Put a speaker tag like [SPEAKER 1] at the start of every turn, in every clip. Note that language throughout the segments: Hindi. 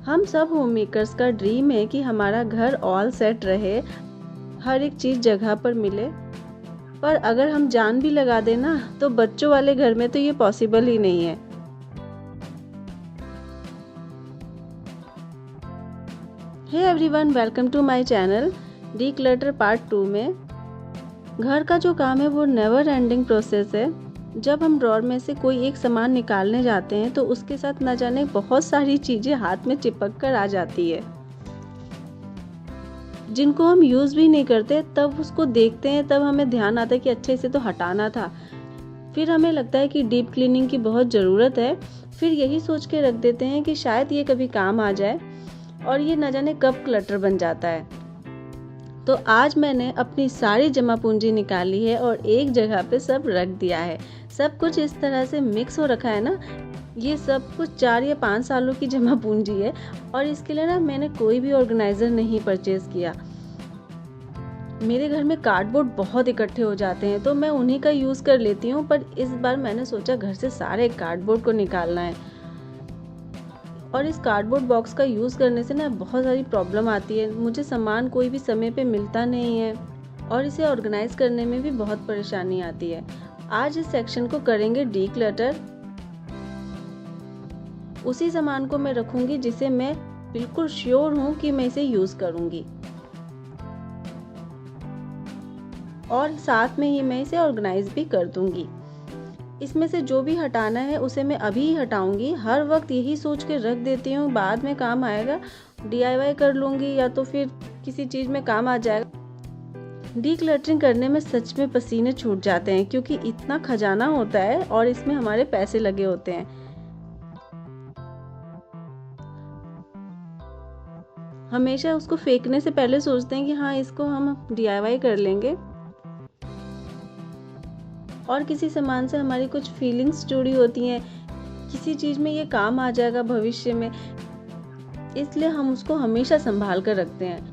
[SPEAKER 1] हम सब होम मेकर्स का ड्रीम है कि हमारा घर ऑल सेट रहे, हर एक चीज़ जगह पर मिले। पर अगर हम जान भी लगा दें ना, तो बच्चों वाले घर में तो ये पॉसिबल ही नहीं है। Hey everyone, welcome to my channel declutter part 2 में। घर का जो काम है वो नेवर एंडिंग प्रोसेस है। जब हम ड्रॉर में से कोई एक सामान निकालने जाते हैं तो उसके साथ न जाने बहुत सारी चीज़ें हाथ में चिपक कर आ जाती है, जिनको हम यूज़ भी नहीं करते। तब उसको देखते हैं, तब हमें ध्यान आता है कि अच्छे से तो हटाना था। फिर हमें लगता है कि डीप क्लीनिंग की बहुत ज़रूरत है। फिर यही सोच के रख देते हैं कि शायद ये कभी काम आ जाए, और ये न जाने कब क्लटर बन जाता है। तो आज मैंने अपनी सारी जमा पूंजी निकाली है और एक जगह पे सब रख दिया है। सब कुछ इस तरह से मिक्स हो रखा है ना, ये सब कुछ 4 या 5 सालों की जमा पूंजी है। और इसके लिए ना मैंने कोई भी ऑर्गेनाइजर नहीं परचेज किया। मेरे घर में कार्डबोर्ड बहुत इकट्ठे हो जाते हैं तो मैं उन्हीं का यूज़ कर लेती हूँ, पर इस बार मैंने सोचा घर से सारे कार्डबोर्ड को निकालना है। और इस कार्डबोर्ड बॉक्स का यूज़ करने से ना बहुत सारी प्रॉब्लम आती है। मुझे सामान कोई भी समय पे मिलता नहीं है और इसे ऑर्गेनाइज करने में भी बहुत परेशानी आती है। आज इस सेक्शन को करेंगे डीक्लटर। उसी सामान को मैं रखूंगी जिसे मैं बिल्कुल श्योर हूँ कि मैं इसे यूज़ करूँगी, और साथ में ही मैं इसे ऑर्गेनाइज भी कर दूँगी। इसमें से जो भी हटाना है उसे मैं अभी ही हटाऊंगी। हर वक्त यही सोच के रख देती हूँ बाद में काम आएगा, DIY कर लूँगी या तो फिर किसी चीज़ में काम आ जाएगा। डीक्लटरिंग करने में सच में पसीने छूट जाते हैं, क्योंकि इतना खजाना होता है और इसमें हमारे पैसे लगे होते हैं। हमेशा उसको फेंकने से पहले सोचते हैं कि हाँ, इसको हम DIY कर लेंगे। और किसी सामान से हमारी कुछ फीलिंग्स जुड़ी होती हैं, किसी चीज़ में ये काम आ जाएगा भविष्य में, इसलिए हम उसको हमेशा संभाल कर रखते हैं।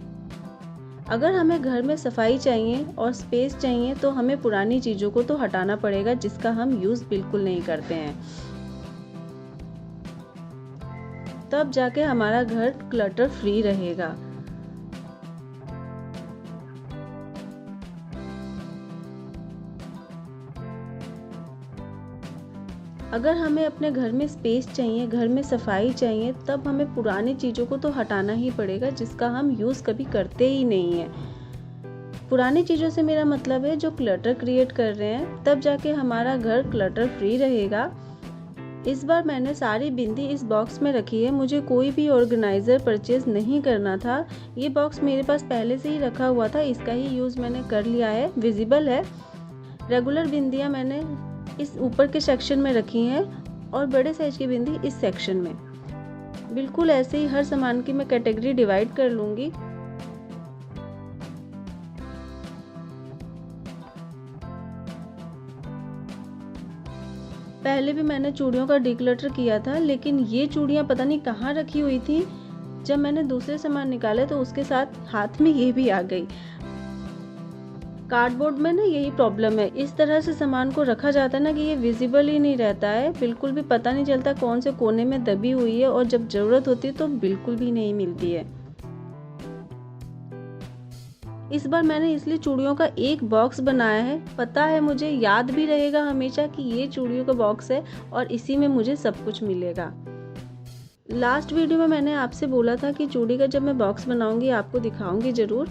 [SPEAKER 1] अगर हमें घर में सफाई चाहिए और स्पेस चाहिए तो हमें पुरानी चीज़ों को तो हटाना पड़ेगा जिसका हम यूज़ बिल्कुल नहीं करते हैं। तब जाके हमारा घर क्लटर फ्री रहेगा। अगर हमें अपने घर में स्पेस चाहिए, घर में सफाई चाहिए, तब हमें पुरानी चीज़ों को तो हटाना ही पड़ेगा जिसका हम यूज़ कभी करते ही नहीं है। पुरानी चीज़ों से मेरा मतलब है जो क्लटर क्रिएट कर रहे हैं, तब जाके हमारा घर क्लटर फ्री रहेगा। इस बार मैंने सारी बिंदी इस बॉक्स में रखी है। मुझे कोई भी ऑर्गेनाइज़र परचेज नहीं करना था। ये बॉक्स मेरे पास पहले से ही रखा हुआ था, इसका ही यूज़ मैंने कर लिया है। विजिबल है। रेगुलर बिंदियाँ मैंने इस ऊपर के सेक्शन में रखी हैं और बड़े साइज की बिंदी इस सेक्शन में। बिल्कुल ऐसे ही हर सामान की मैं कैटेगरी डिवाइड कर लूँगी। पहले भी मैंने चूड़ियों का डीक्लटर किया था, लेकिन ये चूड़ियाँ पता नहीं कहाँ रखी हुई थी। जब मैंने दूसरे सामान निकाले तो उसके साथ हाथ में ये भी आ गई। कार्डबोर्ड में ना यही प्रॉब्लम है, इस तरह से सामान को रखा जाता है ना कि ये विजिबल ही नहीं रहता है, बिल्कुल भी पता नहीं चलता कौन से कोने में दबी हुई है, और जब जरूरत होती है तो बिल्कुल भी नहीं मिलती है। इस बार मैंने इसलिए चूड़ियों का एक बॉक्स बनाया है। पता है, मुझे याद भी रहेगा हमेशा कि ये चूड़ियों का बॉक्स है और इसी में मुझे सब कुछ मिलेगा। लास्ट वीडियो में मैंने आपसे बोला था कि चूड़ी का जब मैं बॉक्स बनाऊंगी आपको दिखाऊंगी जरूर।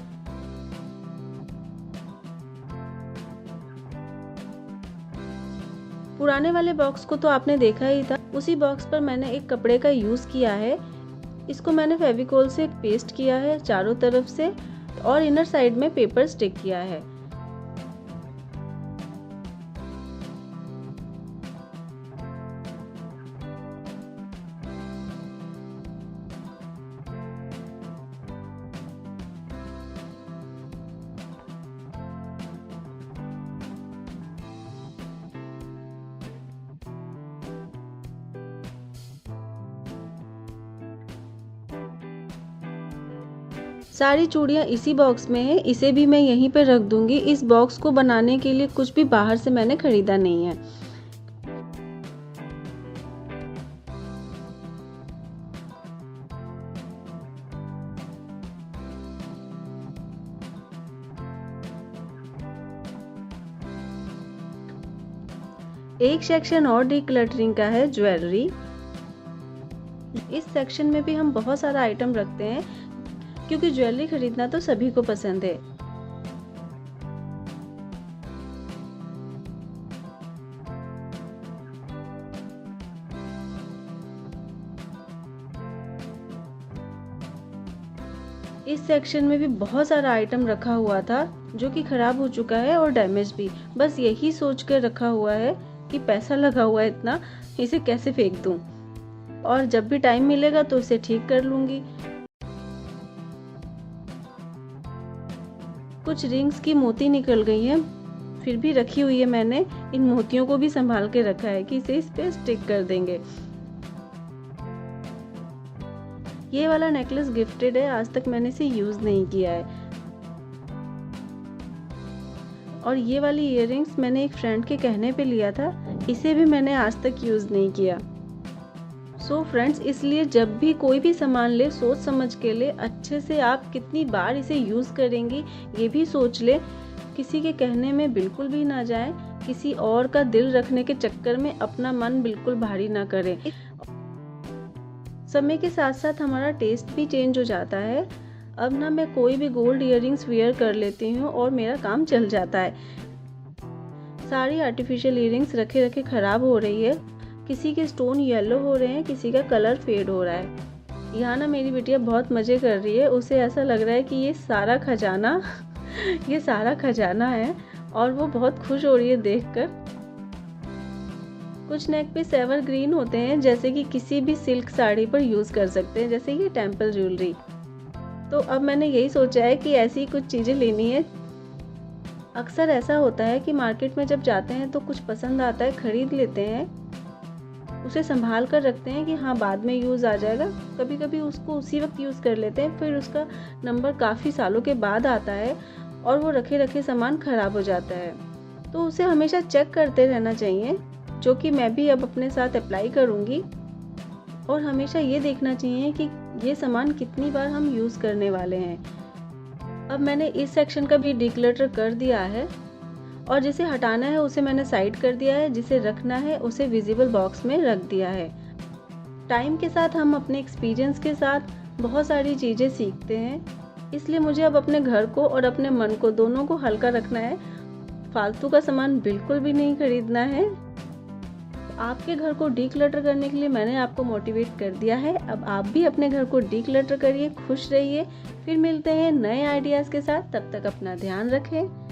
[SPEAKER 1] पुराने वाले बॉक्स को तो आपने देखा ही था। उसी बॉक्स पर मैंने एक कपड़े का यूज़ किया है। इसको मैंने फेविकोल से पेस्ट किया है चारों तरफ से, और इनर साइड में पेपर स्टिक किया है। सारी चूड़ियाँ इसी बॉक्स में है, इसे भी मैं यहीं पे रख दूंगी। इस बॉक्स को बनाने के लिए कुछ भी बाहर से मैंने खरीदा नहीं है। एक सेक्शन और डीक्लटरिंग का है, ज्वेलरी। इस सेक्शन में भी हम बहुत सारा आइटम रखते हैं क्योंकि ज्वेलरी खरीदना तो सभी को पसंद है। इस सेक्शन में भी बहुत सारा आइटम रखा हुआ था जो कि खराब हो चुका है और डैमेज भी। बस यही सोच कर रखा हुआ है कि पैसा लगा हुआ है इतना, इसे कैसे फेंक दूं, और जब भी टाइम मिलेगा तो इसे ठीक कर लूंगी। कुछ रिंग्स की मोती निकल गई है, फिर भी रखी हुई है मैंने। इन मोतियों को भी संभाल के रखा है कि इसे इस पे स्टिक कर देंगे। ये वाला नेकलेस गिफ्टेड है, आज तक मैंने इसे यूज नहीं किया है। और ये वाली इयररिंग्स मैंने एक फ्रेंड के कहने पे लिया था, इसे भी मैंने आज तक यूज नहीं किया। सो फ्रेंड्स, इसलिए जब भी कोई भी सामान ले, सोच समझ के ले, अच्छे से आप कितनी बार इसे यूज करेंगी ये भी सोच ले। किसी के कहने में बिल्कुल भी ना जाए, किसी और का दिल रखने के चक्कर में अपना मन बिल्कुल भारी ना करें। समय के साथ साथ हमारा टेस्ट भी चेंज हो जाता है। अब ना मैं कोई भी गोल्ड इयररिंग्स वेयर कर लेती हूँ और मेरा काम चल जाता है। सारी आर्टिफिशियल इयररिंग्स रखे रखे खराब हो रही है। किसी के स्टोन येलो हो रहे हैं, किसी का कलर फेड हो रहा है। यहाँ ना मेरी बिटिया बहुत मजे कर रही है, उसे ऐसा लग रहा है कि ये सारा खजाना है और वो बहुत खुश हो रही है देखकर। कुछ नेक पीस एवरग्रीन होते हैं, जैसे कि किसी भी सिल्क साड़ी पर यूज कर सकते हैं, जैसे ये टेम्पल ज्वेलरी। तो अब मैंने यही सोचा है कि ऐसी कुछ चीजें लेनी है। अक्सर ऐसा होता है कि मार्केट में जब जाते हैं तो कुछ पसंद आता है, खरीद लेते हैं, उसे संभाल कर रखते हैं कि हाँ बाद में यूज आ जाएगा। कभी कभी उसको उसी वक्त यूज कर लेते हैं, फिर उसका नंबर काफी सालों के बाद आता है और वो रखे रखे सामान खराब हो जाता है। तो उसे हमेशा चेक करते रहना चाहिए, जो कि मैं भी अब अपने साथ अप्लाई करूंगी। और हमेशा ये देखना चाहिए कि ये सामान कितनी बार हम यूज करने वाले हैं। अब मैंने इस सेक्शन का भी डिक्लटर कर दिया है और जिसे हटाना है उसे मैंने साइड कर दिया है, जिसे रखना है उसे विजिबल बॉक्स में रख दिया है। टाइम के साथ हम अपने एक्सपीरियंस के साथ बहुत सारी चीजें सीखते हैं, इसलिए मुझे अब अपने घर को और अपने मन को दोनों को हल्का रखना है। फालतू का सामान बिल्कुल भी नहीं खरीदना है। आपके घर को डीक्लटर करने के लिए मैंने आपको मोटिवेट कर दिया है। अब आप भी अपने घर को डीक्लटर करिए, खुश रहिए। फिर मिलते हैं नए आइडियाज के साथ, तब तक अपना ध्यान रखें।